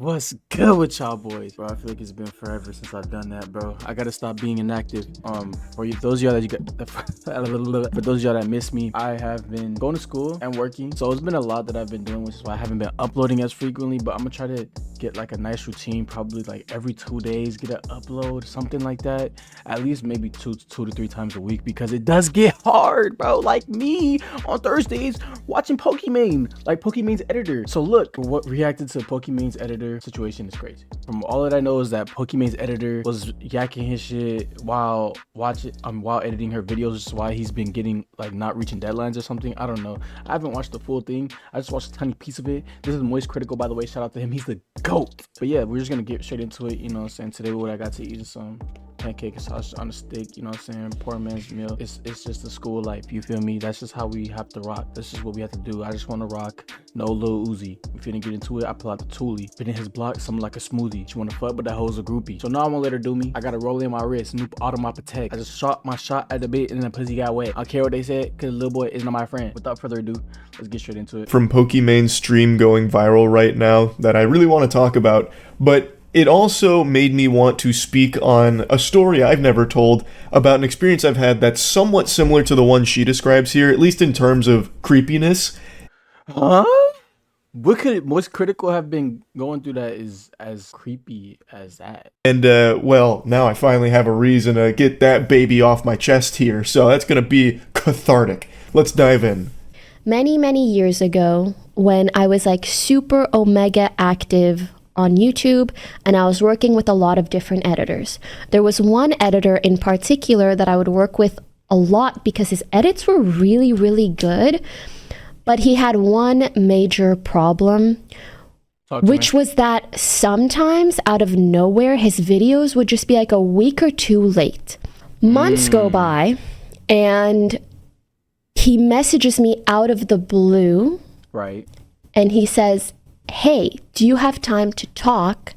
What's good with y'all boys? Bro, I feel like it's been forever since I've done that, bro. I gotta stop being inactive. For you, those of y'all that for those of y'all that miss me, I have been going to school and working. So it's been a lot that I've been doing, which is why I haven't been uploading as frequently, but I'm gonna try to get like a nice routine, probably like every 2 days, get an upload, something like that. At least maybe two to three times a week, because it does get hard, bro. Like me on Thursdays watching Pokimane, like Pokimane's editor. So look, what reacted to Pokimane's editor situation is crazy. From all that I know is that Pokimane's editor was yakking his shit while editing her videos, which is why he's been getting like not reaching deadlines or something. I don't know. I haven't watched the full thing. I just watched a tiny piece of it. This is Moist Critical, by the way. Shout out to him. He's the GOAT. But yeah, we're just gonna get straight into it. You know what I'm saying? Today what I got to eat is some pancake and sausage on a stick, you know what I'm saying? Poor man's meal. It's just the school life, you feel me? That's just how we have to rock. That's just what we have to do. I just want to rock. No Lil Uzi. If you didn't get into it, I pull out the toolie. Been in his block, something like a smoothie. She want to fuck, but that hoe's a groupie. So now I'm gonna let her do me. I got to roll in my wrist, Snoop Auto my protect. I just shot my shot at the bait and then the pussy got wet. I don't care what they said, cause the little boy is not my friend. Without further ado, let's get straight into it. From Pokimane's stream going viral right now that I really want to talk about, but it also made me want to speak on a story I've never told about an experience I've had that's somewhat similar to the one she describes here, at least in terms of creepiness. Huh? What could Most Critical have been going through that is as creepy as that? And, well, now I finally have a reason to get that baby off my chest here, so that's gonna be cathartic. Let's dive in. Many years ago, when I was like super omega active on YouTube, and I was working with a lot of different editors. There was one editor in particular that I would work with a lot because his edits were really good, but he had one major problem, which was that sometimes out of nowhere, his videos would just be like a week or two late. Months go by, and he messages me out of the blue. Right. And he says, "Hey, do you have time to talk?"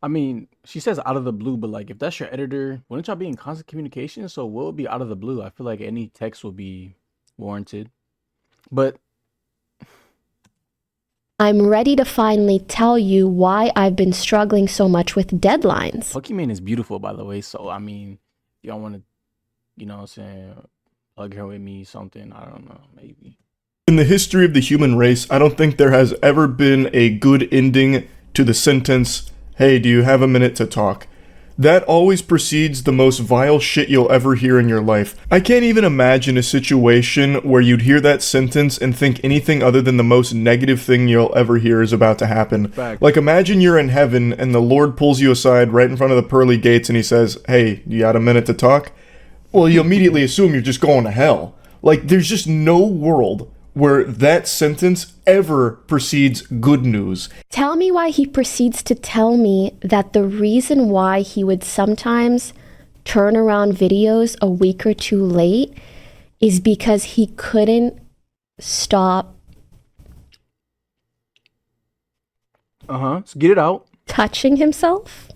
I mean, she says out of the blue, but like if that's your editor, wouldn't y'all be in constant communication? So what would be out of the blue? I feel like any text would be warranted. But "I'm ready to finally tell you why I've been struggling so much with deadlines." Pokimane is beautiful, by the way. So I mean, y'all want to, you know what I'm saying, plug her with me, something, I don't know, maybe. In the history of the human race, I don't think there has ever been a good ending to the sentence, "Hey, do you have a minute to talk?" That always precedes the most vile shit you'll ever hear in your life. I can't even imagine a situation where you'd hear that sentence and think anything other than the most negative thing you'll ever hear is about to happen. Fact. Like, imagine you're in heaven and the Lord pulls you aside right in front of the pearly gates and he says, "Hey, you got a minute to talk?" Well, you immediately assume you're just going to hell. Like, there's just no world where that sentence ever precedes good news. Tell me why he proceeds to tell me that the reason why he would sometimes turn around videos a week or two late is because he couldn't stop So get it out. touching himself.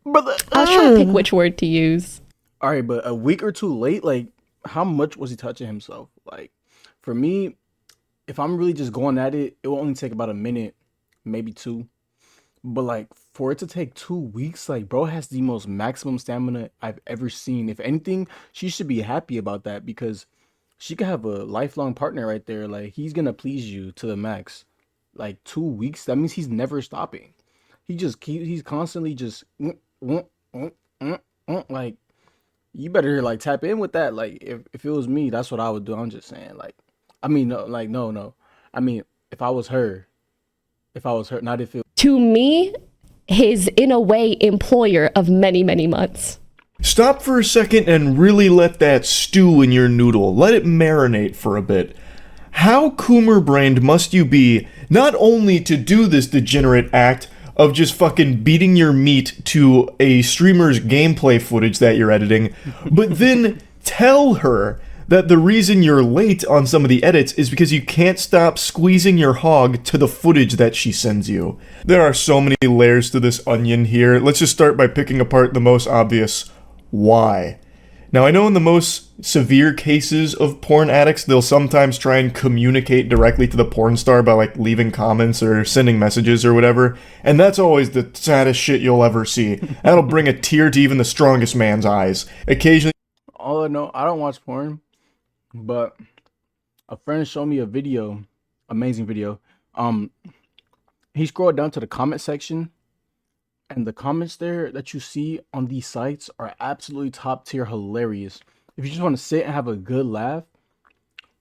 Brother. I was trying to pick which word to use. All right, but a week or two late, like how much was he touching himself? Like for me, if I'm really just going at it, it will only take about a minute, maybe two. But like for it to take 2 weeks, like bro has the most maximum stamina I've ever seen. If anything, she should be happy about that because she could have a lifelong partner right there. Like he's gonna please you to the max. Like 2 weeks, that means he's never stopping. He's constantly just like you better like tap in with that. Like if it was me, that's what I would do. I'm just saying, like, I mean, no. I mean, if I was her, not if it. To me, his, in a way, employer of many months. Stop for a second and really let that stew in your noodle. Let it marinate for a bit. How Coomer-brained must you be not only to do this degenerate act of just fucking beating your meat to a streamer's gameplay footage that you're editing, but then tell her that the reason you're late on some of the edits is because you can't stop squeezing your hog to the footage that she sends you. There are so many layers to this onion here. Let's just start by picking apart the most obvious. Why? Now, I know in the most severe cases of porn addicts, they'll sometimes try and communicate directly to the porn star by, like, leaving comments or sending messages or whatever, and that's always the saddest shit you'll ever see. That'll bring a tear to even the strongest man's eyes. Occasionally... All I know, I don't watch porn, but a friend showed me a video, amazing video. He scrolled down to the comment section, and the comments there that you see on these sites are absolutely top tier hilarious. If you just want to sit and have a good laugh,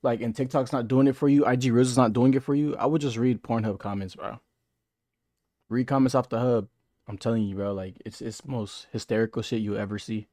like, and TikTok's not doing it for you, IG Reels is not doing it for you, I would just read Pornhub comments, bro. Read comments off the hub. I'm telling you, bro, like, it's most hysterical shit you ever see.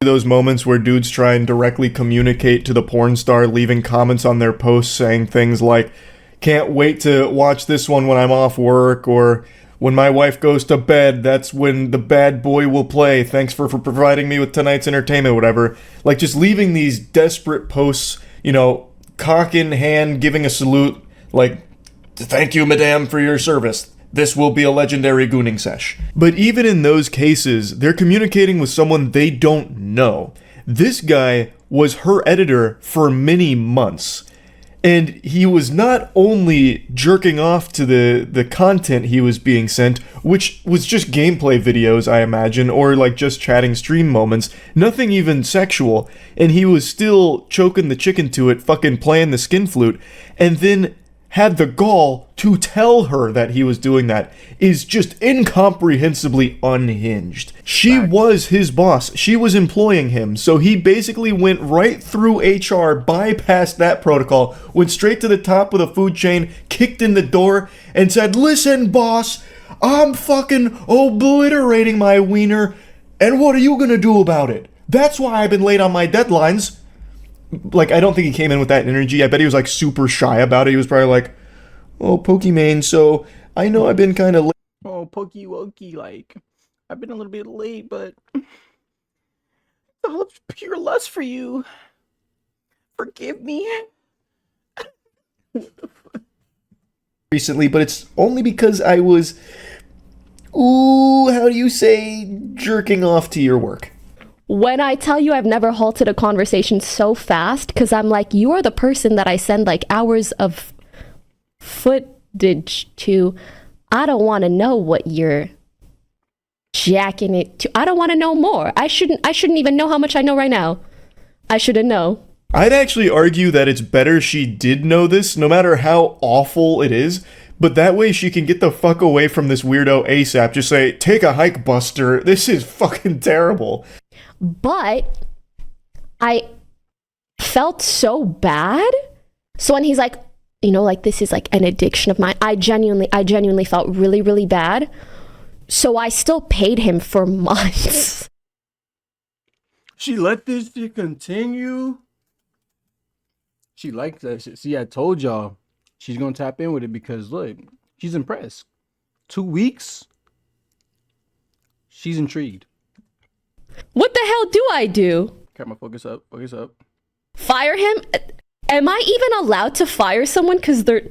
Those moments where dudes try and directly communicate to the porn star, leaving comments on their posts saying things like, "Can't wait to watch this one when I'm off work," or "When my wife goes to bed, that's when the bad boy will play. Thanks for providing me with tonight's entertainment," whatever. Like, just leaving these desperate posts, you know, cock in hand, giving a salute, like, "Thank you, madame, for your service. This will be a legendary gooning sesh." But even in those cases, they're communicating with someone they don't know. This guy was her editor for many months. And he was not only jerking off to the content he was being sent, which was just gameplay videos, I imagine, or like just chatting stream moments, nothing even sexual, and he was still choking the chicken to it, fucking playing the skin flute, and then had the gall to tell her that he was doing that is just incomprehensibly unhinged. She was his boss. She was employing him. So he basically went right through HR, bypassed that protocol, went straight to the top of the food chain, kicked in the door, and said, "Listen, boss, I'm fucking obliterating my wiener, and what are you gonna do about it? That's why I've been late on my deadlines." Like, I don't think he came in with that energy. I bet he was, like, super shy about it. He was probably like, "Oh, pokimane, so I know I've been kind of late." Oh, pokey wokey, like, I've been a little bit late, but it's all of pure lust for you. Forgive me. Recently, but it's only because I was, ooh, how do you say, jerking off to your work. When I tell you I've never halted a conversation so fast, because I'm like, you are the person that I send like hours of footage to. I don't want to know what you're jacking it to. I don't want to know more. I shouldn't even know how much I know right now. I shouldn't know. I'd actually argue that it's better she did know this, no matter how awful it is, but that way she can get the fuck away from this weirdo ASAP. Just say, "Take a hike, Buster. This is fucking terrible." But I felt so bad. So when he's like, you know, like, this is like an addiction of mine, I genuinely felt really, really bad. So I still paid him for months. She let this shit continue. She liked that shit. See, I told y'all she's gonna tap in with it because look, she's impressed. 2 weeks, she's intrigued. What the hell do I do? Camera, focus up, focus up. Fire him? Am I even allowed to fire someone because they're...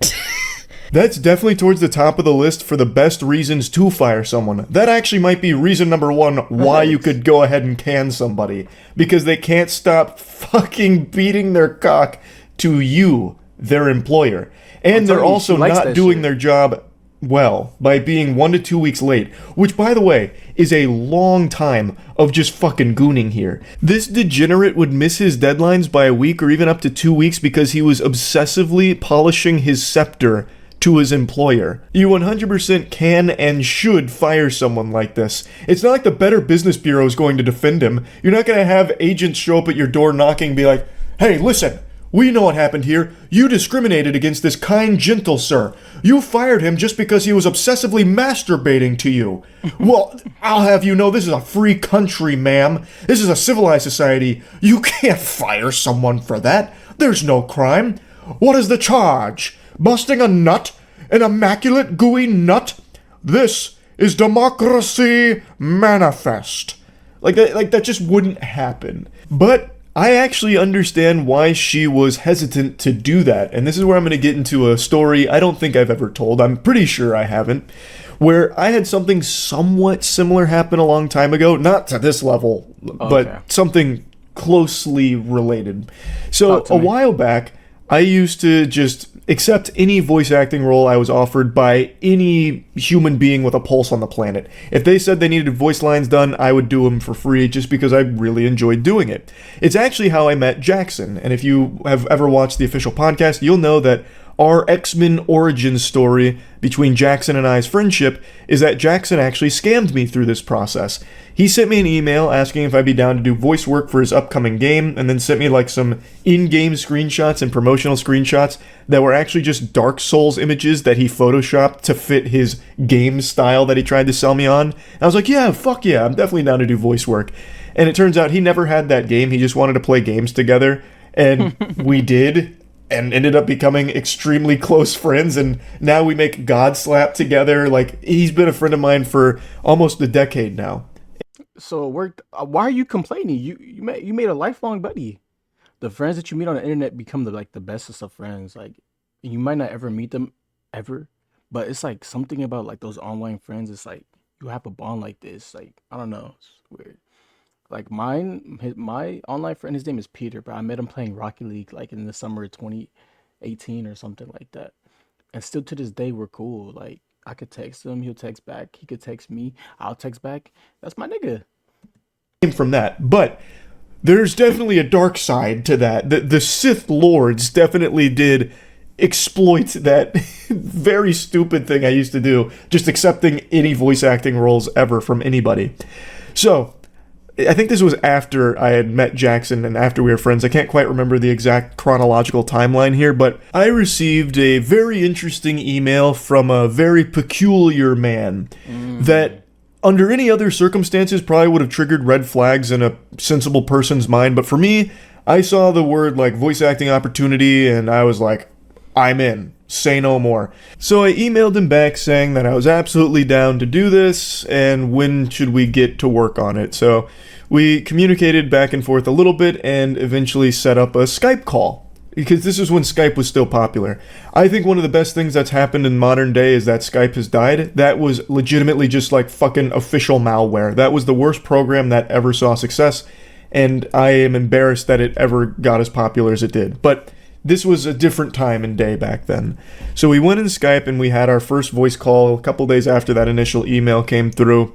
That's definitely towards the top of the list for the best reasons to fire someone. That actually might be reason number one why you could go ahead and can somebody. Because they can't stop fucking beating their cock to you, their employer. And they're also not doing their job well by being 1 to 2 weeks late, which, by the way, is a long time of just fucking gooning here. This degenerate would miss his deadlines by a week or even up to 2 weeks because he was obsessively polishing his scepter to his employer. You 100% can and should fire someone like this. It's not like the Better Business Bureau is going to defend him. You're not going to have agents show up at your door knocking and be like, "Hey, listen, we know what happened here. You discriminated against this kind, gentle sir. You fired him just because he was obsessively masturbating to you." Well, I'll have you know this is a free country, ma'am. This is a civilized society. You can't fire someone for that. There's no crime. What is the charge? Busting a nut? An immaculate, gooey nut? This is democracy manifest. Like that just wouldn't happen. But I actually understand why she was hesitant to do that, and this is where I'm going to get into a story I don't think I've ever told, I'm pretty sure I haven't, where I had something somewhat similar happen a long time ago, not to this level, but something closely related. So Talk to a me. while back, I used to just accept any voice acting role I was offered by any human being with a pulse on the planet. If they said they needed voice lines done, I would do them for free just because I really enjoyed doing it. It's actually how I met Jackson, and if you have ever watched the official podcast, you'll know that our X-Men origin story between Jackson and I's friendship is that Jackson actually scammed me through this process. He sent me an email asking if I'd be down to do voice work for his upcoming game, and then sent me like some in-game screenshots and promotional screenshots that were actually just Dark Souls images that he photoshopped to fit his game style that he tried to sell me on. And I was like, yeah, fuck yeah, I'm definitely down to do voice work. And it turns out he never had that game, he just wanted to play games together, and we did, and ended up becoming extremely close friends, and now we make God Slap together. Like, he's been a friend of mine for almost a decade now. So it worked. Why are you complaining? You made a lifelong buddy. The friends that you meet on the internet become the bestest of friends. Like, you might not ever meet them ever, but it's like something about like those online friends. It's like you have a bond like this. Like, I don't know, it's weird. Like my online friend, his name is Peter, but I met him playing Rocket League like in the summer of 2018 or something like that. And still to this day, we're cool. Like, I could text him, he'll text back. He could text me, I'll text back. That's my nigga. Came from that, but there's definitely a dark side to that. The Sith Lords definitely did exploit that very stupid thing I used to do, just accepting any voice acting roles ever from anybody. So, I think this was after I had met Jackson and after we were friends. I can't quite remember the exact chronological timeline here, but I received a very interesting email from a very peculiar man that, under any other circumstances, probably would have triggered red flags in a sensible person's mind. But for me, I saw the word like voice acting opportunity and I was like, I'm in. Say no more. So I emailed him back saying that I was absolutely down to do this and when should we get to work on it. So we communicated back and forth a little bit and eventually set up a Skype call, because this is when Skype was still popular. I think one of the best things that's happened in modern day is that Skype has died. That was legitimately just like fucking official malware. That was the worst program that ever saw success, and I am embarrassed that it ever got as popular as it did. But this was a different time and day back then. So we went in Skype and we had our first voice call a couple days after that initial email came through.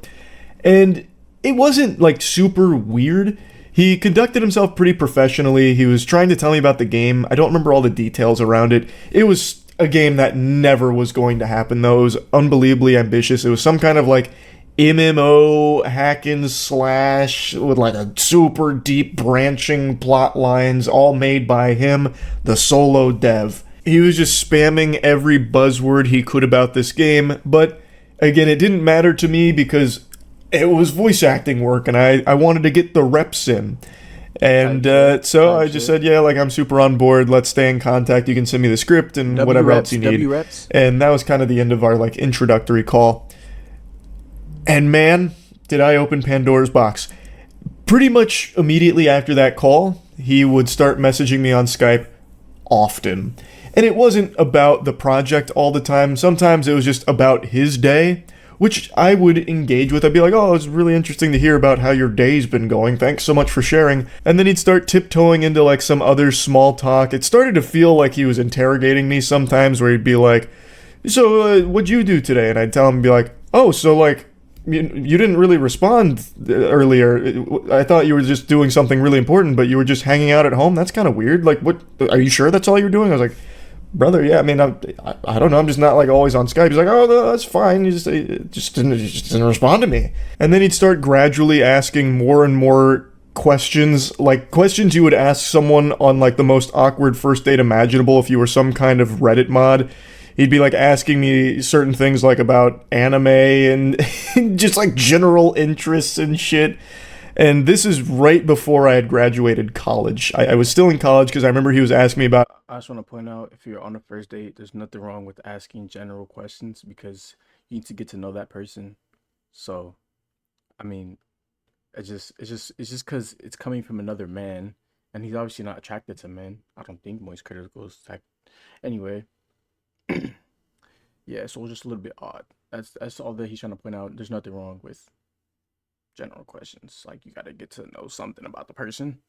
And it wasn't like super weird. He conducted himself pretty professionally. He was trying to tell me about the game. I don't remember all the details around it. It was a game that never was going to happen, though. It was unbelievably ambitious. It was some kind of like MMO hack and slash with like a super deep branching plot lines, all made by him, the solo dev. He was just spamming every buzzword he could about this game, but again, it didn't matter to me because it was voice acting work and I wanted to get the reps in. And so I just said, yeah, like, I'm super on board. Let's stay in contact. You can send me the script and whatever else you need. And that was kind of the end of our like introductory call. And man, did I open Pandora's box. Pretty much immediately after that call, he would start messaging me on Skype often. And it wasn't about the project all the time. Sometimes it was just about his day, which I would engage with. I'd be like, oh, it's really interesting to hear about how your day's been going. Thanks so much for sharing. And then he'd start tiptoeing into like some other small talk. It started to feel like he was interrogating me sometimes, where he'd be like, so what'd you do today? And I'd tell him, be like, oh, so like, you didn't really respond earlier. I thought you were just doing something really important, but you were just hanging out at home. That's kind of weird. Like, what? Are you sure that's all you're doing? I was like, brother, yeah. I mean, I don't know. I'm just not like always on Skype. He's like, oh, that's fine. You just didn't respond to me. And then he'd start gradually asking more and more questions, like questions you would ask someone on like the most awkward first date imaginable if you were some kind of Reddit mod. He'd be like asking me certain things like about anime and just like general interests and shit. And this is right before I had graduated college. I was still in college because I remember he was asking me about... I just want to point out, if you're on a first date, there's nothing wrong with asking general questions because you need to get to know that person. So, I mean, it's just because it's coming from another man, and he's obviously not attracted to men. I don't think Moist Critical is anyway. Yeah, so it was just a little bit odd. That's all that he's trying to point out. There's nothing wrong with general questions. Like, you got to get to know something about the person.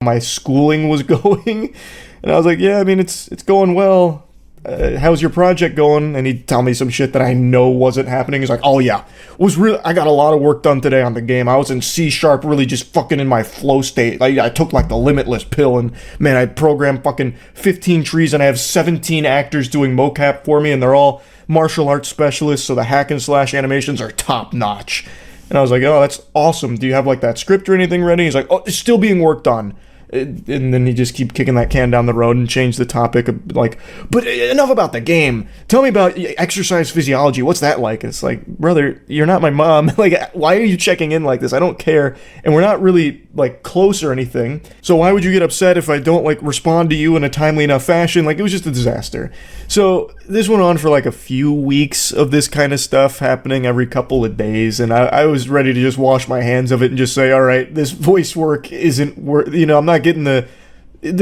my schooling was going. And I was like, yeah, I mean, it's going well. How's your project going? And he'd tell me some shit that I know wasn't happening. He's like, oh yeah, I got a lot of work done today on the game. I was in C#, really just fucking in my flow state. I took like the limitless pill, and man, I programmed fucking 15 trees, and I have 17 actors doing mocap for me, and they're all martial arts specialists, so the hack and slash animations are top notch. And I was like, oh, that's awesome. Do you have like that script or anything ready? He's like, oh, it's still being worked on. And then he just keep kicking that can down the road and change the topic. Like, but enough about the game. Tell me about exercise physiology. What's that like? It's like, brother, you're not my mom. Like, why are you checking in like this? I don't care. And we're not really like close or anything. So why would you get upset if I don't like respond to you in a timely enough fashion? Like, it was just a disaster. So this went on for like a few weeks of this kind of stuff happening every couple of days. And I was ready to just wash my hands of it and just say, all right, this voice work isn't worth, I'm not getting the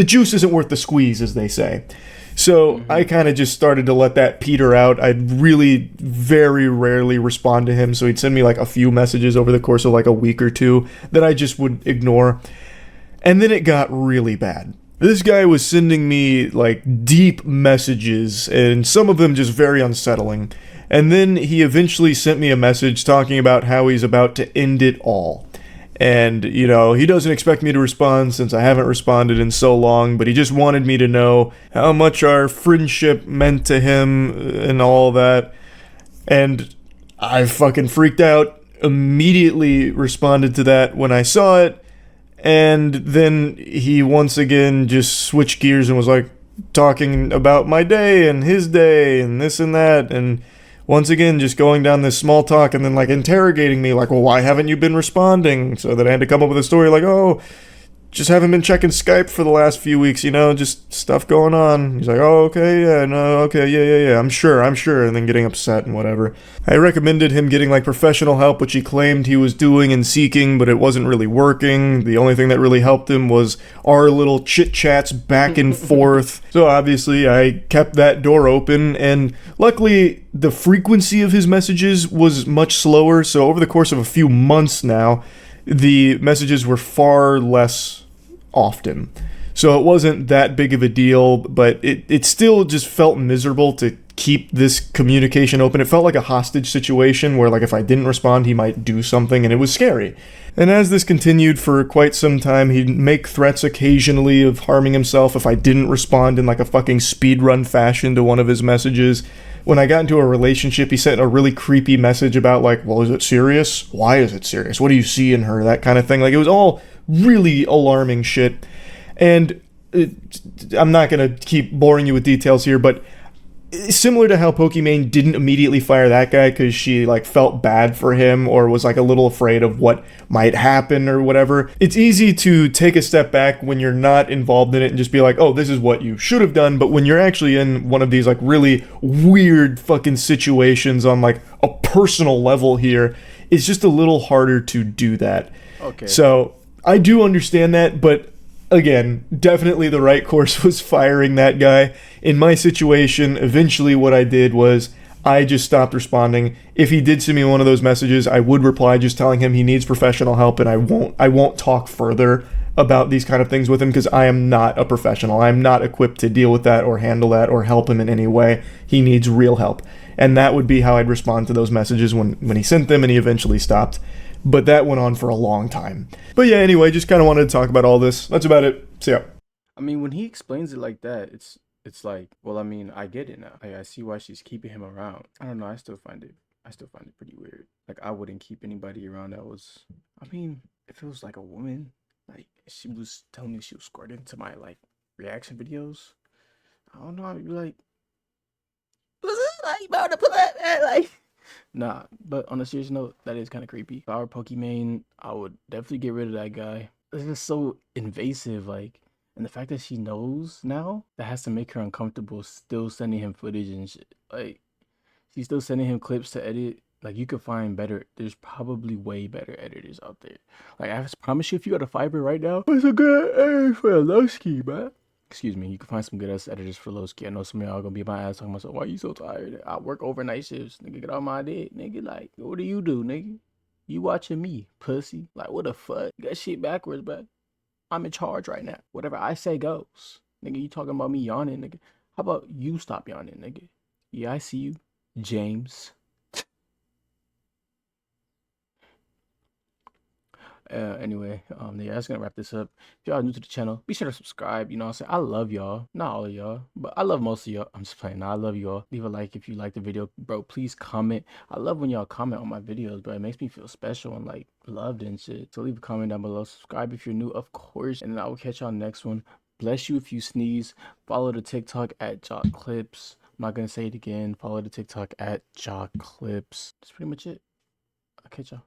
juice isn't worth the squeeze, as they say. So I kind of just started to let that peter out. I'd really very rarely respond to him, so he'd send me like a few messages over the course of like a week or two that I just would ignore. And then it got really bad. This guy was sending me like deep messages, and some of them just very unsettling. And then he eventually sent me a message talking about how he's about to end it all. And, he doesn't expect me to respond since I haven't responded in so long, but he just wanted me to know how much our friendship meant to him and all that. And I fucking freaked out, immediately responded to that when I saw it, and then he once again just switched gears and was like talking about my day and his day and this and that, and once again, just going down this small talk and then like interrogating me like, well, why haven't you been responding? So that I had to come up with a story like, oh, just haven't been checking Skype for the last few weeks, just stuff going on. He's like, oh, okay, yeah, no, okay, yeah, I'm sure, and then getting upset and whatever. I recommended him getting like professional help, which he claimed he was doing and seeking, but it wasn't really working. The only thing that really helped him was our little chit-chats back and forth. So obviously I kept that door open, and luckily the frequency of his messages was much slower, so over the course of a few months now, the messages were far less often. So it wasn't that big of a deal, but it still just felt miserable to keep this communication open. It felt like a hostage situation where like if I didn't respond, he might do something, and it was scary. And as this continued for quite some time, he'd make threats occasionally of harming himself if I didn't respond in like a fucking speedrun fashion to one of his messages. When I got into a relationship, he sent a really creepy message about like, well, is it serious? Why is it serious? What do you see in her? That kind of thing. Like, it was all really alarming shit. And I'm not going to keep boring you with details here, but similar to how Pokimane didn't immediately fire that guy because she like felt bad for him or was like a little afraid of what might happen or whatever, it's easy to take a step back when you're not involved in it and just be like, oh, this is what you should have done. But when you're actually in one of these like really weird fucking situations on like a personal level here, it's just a little harder to do that. Okay. So I do understand that, but again, definitely the right course was firing that guy. In my situation, eventually what I did was I just stopped responding. If he did send me one of those messages, I would reply just telling him he needs professional help, and I won't talk further about these kind of things with him because I am not a professional. I'm not equipped to deal with that or handle that or help him in any way. He needs real help. And that would be how I'd respond to those messages when he sent them, and he eventually stopped. But that went on for a long time. But yeah, anyway, just kind of wanted to talk about all this. That's about it. See ya. I mean, when he explains it like that, it's like, well, I mean, I get it now. I see why she's keeping him around. I don't know. I still find it pretty weird. Like, I wouldn't keep anybody around that was. I mean, if it was like a woman, like she was telling me she was squirting into my like reaction videos, I don't know. I'd be like, what's it like about to put that man? Like, nah. But on a serious note, that is kind of creepy. If I were Pokimane, I would definitely get rid of that guy. It's just so invasive, like. And the fact that she knows now, that has to make her uncomfortable still sending him footage and shit. Like, she's still sending him clips to edit. Like, you could find better. There's probably way better editors out there. Like, I promise you, if you got a Fiverr right now, it's a good editor for Lowski, man. Excuse me, you can find some good ass editors for Lowski. I know some of y'all gonna be my ass talking myself, why you so tired? I work overnight shifts. Nigga, get on my dick. Nigga, like, what do, nigga? You watching me, pussy. Like, what the fuck? You got shit backwards, bro. I'm in charge right now. Whatever I say goes. Nigga, you talking about me yawning, nigga. How about you stop yawning, nigga? Yeah, I see you, James. Anyway, yeah, that's gonna wrap this up. If y'all are new to the channel, be sure to subscribe. You know what I'm saying? I love y'all. Not all of y'all, but I love most of y'all. I'm just playing. Nah, I love y'all. Leave a like if you like the video, bro. Please comment. I love when y'all comment on my videos, bro. It makes me feel special and like loved and shit. So leave a comment down below. Subscribe if you're new, of course. And I will catch y'all next one. Bless you if you sneeze. Follow the TikTok at Jock Clips. I'm not gonna say it again. Follow the TikTok at Jock Clips. That's pretty much it. I'll catch y'all.